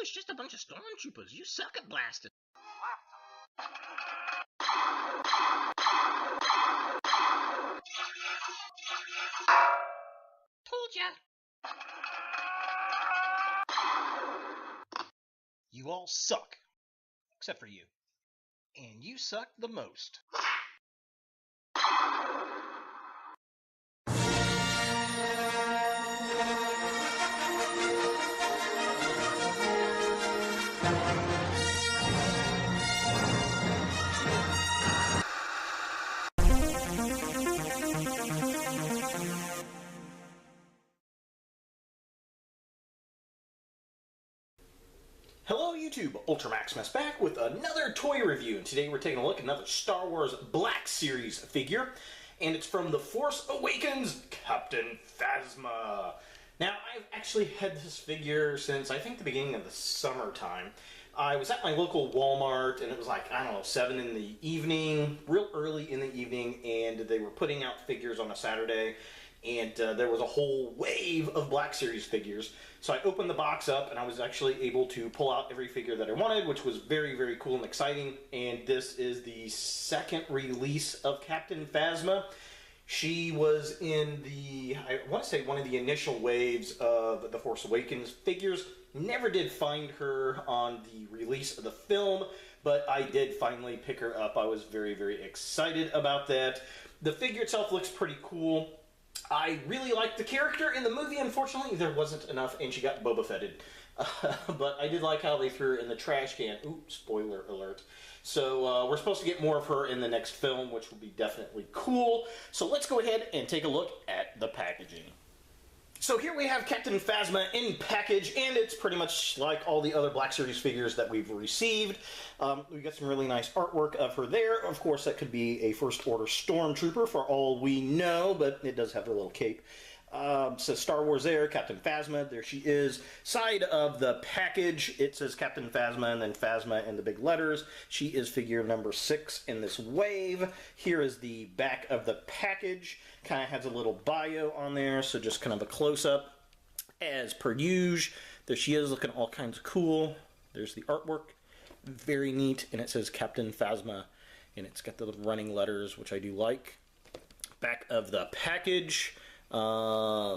was just a bunch of stormtroopers. You suck at blasting. Told ya. You all suck. Except for you. And you suck the most. Hello YouTube, Ultramaximus back with another toy review, and today we're taking a look at another Star Wars Black Series figure, and it's from The Force Awakens, Captain Phasma. Now, I've actually had this figure since, I think, the beginning of the summertime. I was at my local Walmart, and it was like, I don't know, 7 in the evening, real early in the evening, and they were putting out figures on a Saturday, and there was a whole wave of Black Series figures. So I opened the box up, and I was actually able to pull out every figure that I wanted, which was very, very cool and exciting. And this is the second release of Captain Phasma. She was in the, I want to say, one of the initial waves of The Force Awakens figures. Never did find her on the release of the film, but I did finally pick her up. I was very, very excited about that. The figure itself looks pretty cool. I really liked the character in the movie. Unfortunately, there wasn't enough, and she got Boba Fetted. But I did like how they threw her in the trash can. Ooh, spoiler alert. So we're supposed to get more of her in the next film, which will be definitely cool. So let's go ahead and take a look at the packaging. So here we have Captain Phasma in package, and it's pretty much like all the other Black Series figures that we've received. We got some really nice artwork of her there. Of course, that could be a First Order Stormtrooper for all we know, but it does have her little cape. Says Star Wars there, Captain Phasma, there she is. Side of the package, it says Captain Phasma and then Phasma in the big letters. She is figure number 6 in this wave. Here is the back of the package. Kind of has a little bio on there, so just kind of a close-up. As per usual, there she is looking all kinds of cool. There's the artwork, very neat, and it says Captain Phasma, and it's got the running letters, which I do like. Back of the package. There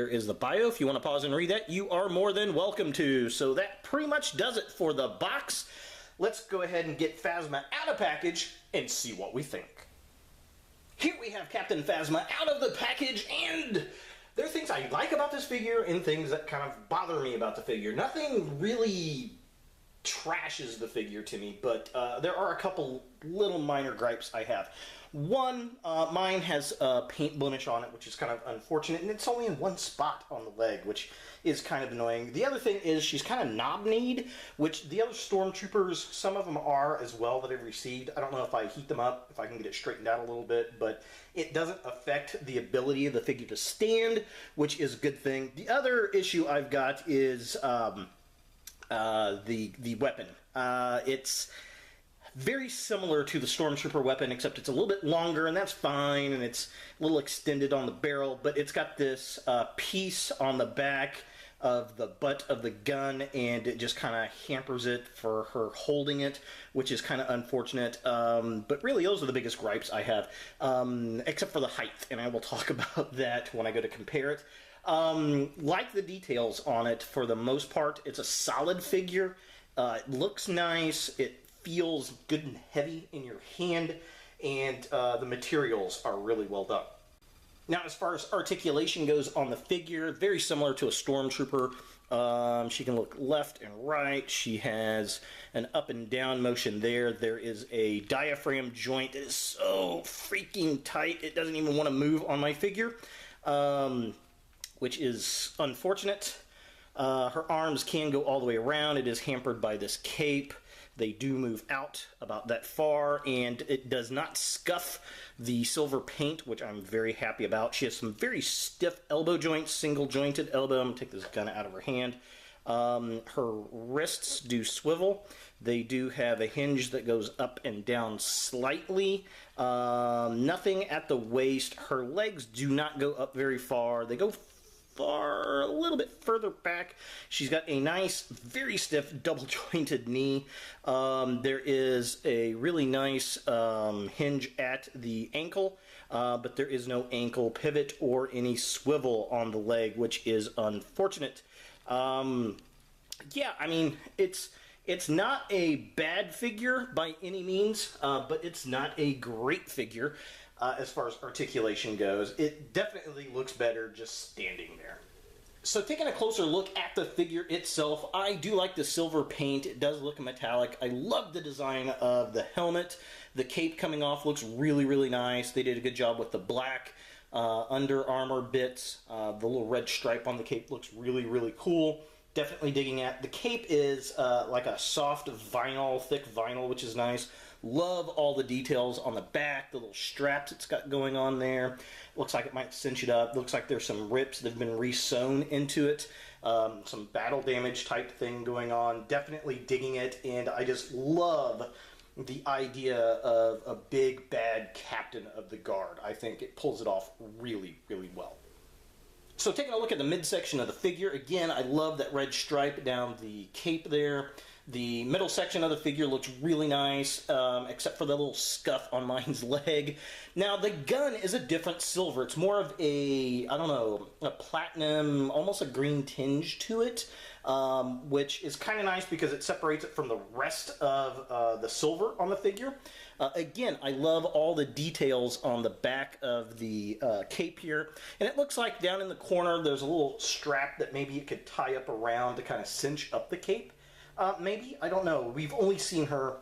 is the bio. If you want to pause and read that, you are more than welcome to. So that pretty much does it for the box. Let's go ahead and get Phasma out of package and see what we think. Here we have Captain Phasma out of the package, and there are things I like about this figure and things that kind of bother me about the figure. Nothing really trashes the figure to me, but there are a couple little minor gripes I have. One, mine has a paint blemish on it, which is kind of unfortunate, and it's only in one spot on the leg, which is kind of annoying. The other thing is she's kind of knob-kneed, which the other Stormtroopers, some of them are as well that I've received. I don't know if I heat them up, if I can get it straightened out a little bit, but it doesn't affect the ability of the figure to stand, which is a good thing. The other issue I've got is the weapon. It's very similar to the Stormtrooper weapon, except it's a little bit longer, and that's fine, and it's a little extended on the barrel, but it's got this piece on the back of the butt of the gun, and it just kind of hampers it for her holding it, which is kind of unfortunate. But really, those are the biggest gripes I have, except for the height, and I will talk about that when I go to compare it. Like the details on it, for the most part, it's a solid figure. It looks nice. It feels good and heavy in your hand, and the materials are really well done. Now, as far as articulation goes on the figure, very similar to a Stormtrooper. She can look left and right. She has an up and down motion there. There is a diaphragm joint that is so freaking tight, it doesn't even want to move on my figure, which is unfortunate. Her arms can go all the way around. It is hampered by this cape. They do move out about that far, and it does not scuff the silver paint, which I'm very happy about. She has some very stiff elbow joints, single jointed elbow. I'm going to take this gun out of her hand. Her wrists do swivel. They do have a hinge that goes up and down slightly. Nothing at the waist. Her legs do not go up very far. They go a little bit further back. She's got a nice, very stiff, double-jointed knee. There is a really nice hinge at the ankle, but there is no ankle pivot or any swivel on the leg, which is unfortunate. Yeah, I mean, it's not a bad figure by any means, but it's not a great figure as far as articulation goes. It definitely looks better just standing there. So taking a closer look at the figure itself, I do like the silver paint. It does look metallic. I love the design of the helmet. The cape coming off looks really, really nice. They did a good job with the black Under Armour bits. The little red stripe on the cape looks really, really cool. Definitely digging at. The cape is like a soft vinyl, thick vinyl, which is nice. Love all the details on the back, the little straps it's got going on there. Looks like it might cinch it up. Looks like there's some rips that have been re-sewn into it. Some battle damage type thing going on. Definitely digging it, and I just love the idea of a big bad captain of the guard. I think it pulls it off really, really well. So taking a look at the midsection of the figure, again, I love that red stripe down the cape there. The middle section of the figure looks really nice, except for the little scuff on mine's leg. Now, the gun is a different silver. It's more of a, I don't know, a platinum, almost a green tinge to it, which is kind of nice because it separates it from the rest of the silver on the figure. Again, I love all the details on the back of the cape here. And it looks like down in the corner there's a little strap that maybe you could tie up around to kind of cinch up the cape. Maybe, I don't know. We've only seen her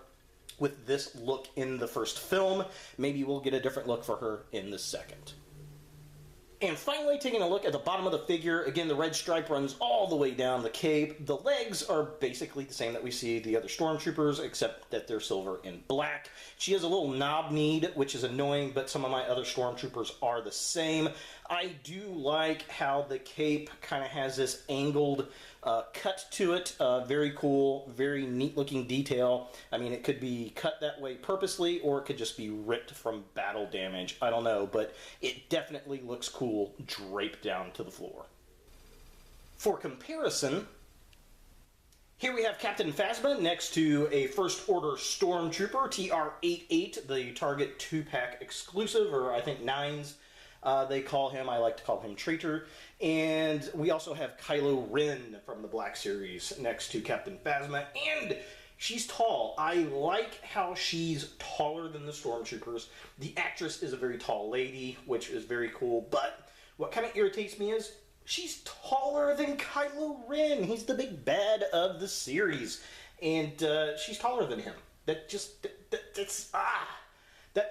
with this look in the first film. Maybe we'll get a different look for her in the second. And finally, taking a look at the bottom of the figure, again, the red stripe runs all the way down the cape. The legs are basically the same that we see the other stormtroopers, except that they're silver and black. She has a little knob-kneed, which is annoying, but some of my other stormtroopers are the same. I do like how the cape kind of has this angled cut to it. Very cool, very neat-looking detail. I mean, it could be cut that way purposely, or it could just be ripped from battle damage. I don't know, but it definitely looks cool draped down to the floor. For comparison, here we have Captain Phasma next to a First Order Stormtrooper, TR-88, the Target 2-pack exclusive, or I think 9s. They call him. I like to call him Traitor. And we also have Kylo Ren from the Black Series next to Captain Phasma. And she's tall. I like how she's taller than the Stormtroopers. The actress is a very tall lady, which is very cool. But what kind of irritates me is she's taller than Kylo Ren. He's the big bad of the series. And she's taller than him. That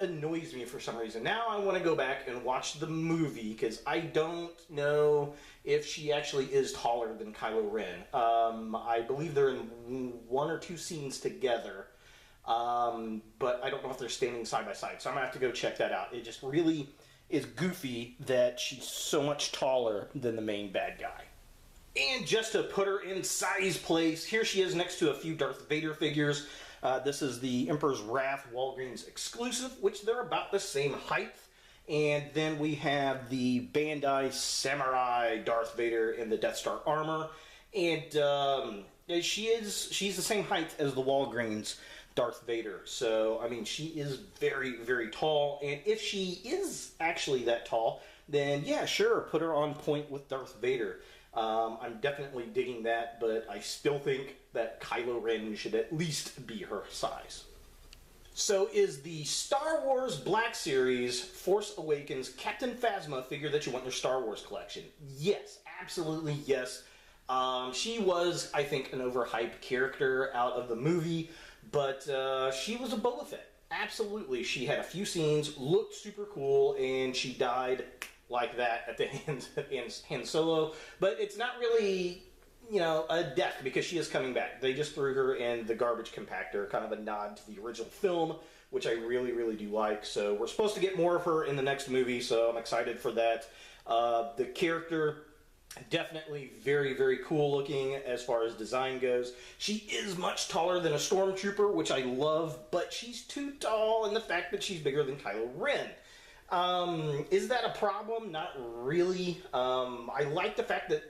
annoys me for some reason. Now I want to go back and watch the movie because I don't know if she actually is taller than Kylo Ren. I believe they're in 1 or 2 scenes together, but I don't know if they're standing side by side. So I'm going to have to go check that out. It just really is goofy that she's so much taller than the main bad guy. And just to put her in size place, here she is next to a few Darth Vader figures. This is the Emperor's Wrath Walgreens exclusive, which they're about the same height. And then we have the Bandai Samurai Darth Vader in the Death Star armor. And she's the same height as the Walgreens Darth Vader. So, I mean, she is very, very tall. And if she is actually that tall, then yeah, sure, put her on point with Darth Vader. I'm definitely digging that, but I still think that Kylo Ren should at least be her size. So is the Star Wars Black Series Force Awakens Captain Phasma figure that you want in your Star Wars collection? Yes, absolutely yes. She was, I think, an overhyped character out of the movie, but she was a Boba Fett. Absolutely. She had a few scenes, looked super cool, and she died like that at the hands of Han Solo. But it's not really, you know, a death because she is coming back. They just threw her in the garbage compactor, kind of a nod to the original film, which I really, really do like. So we're supposed to get more of her in the next movie, so I'm excited for that. The character, definitely very, very cool looking as far as design goes. She is much taller than a Stormtrooper, which I love, but she's too tall, and the fact that she's bigger than Kylo Ren. Is that a problem? Not really. I like the fact that,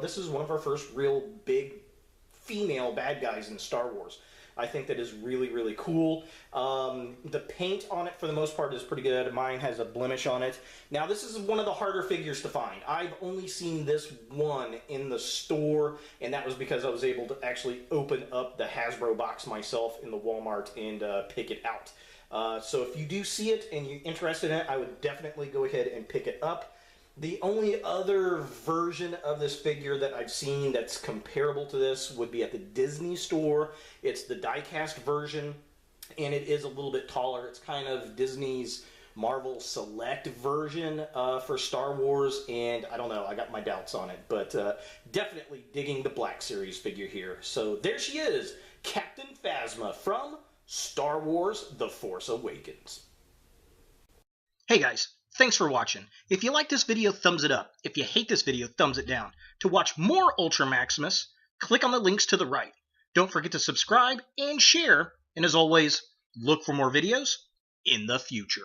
this is one of our first real big female bad guys in Star Wars. I think that is really, really cool. The paint on it, for the most part, is pretty good. Mine has a blemish on it. Now, this is one of the harder figures to find. I've only seen this one in the store, and that was because I was able to actually open up the Hasbro box myself in the Walmart and pick it out. So if you do see it and you're interested in it, I would definitely go ahead and pick it up. The only other version of this figure that I've seen that's comparable to this would be at the Disney store. It's the die-cast version, and it is a little bit taller. It's kind of Disney's Marvel Select version for Star Wars, and I don't know, I got my doubts on it, but definitely digging the Black Series figure here. So there she is, Captain Phasma from Star Wars The Force Awakens. Hey guys, thanks for watching. If you like this video, thumbs it up. If you hate this video, thumbs it down. To watch more Ultra Maximus, click on the links to the right. Don't forget to subscribe and share, and as always, look for more videos in the future.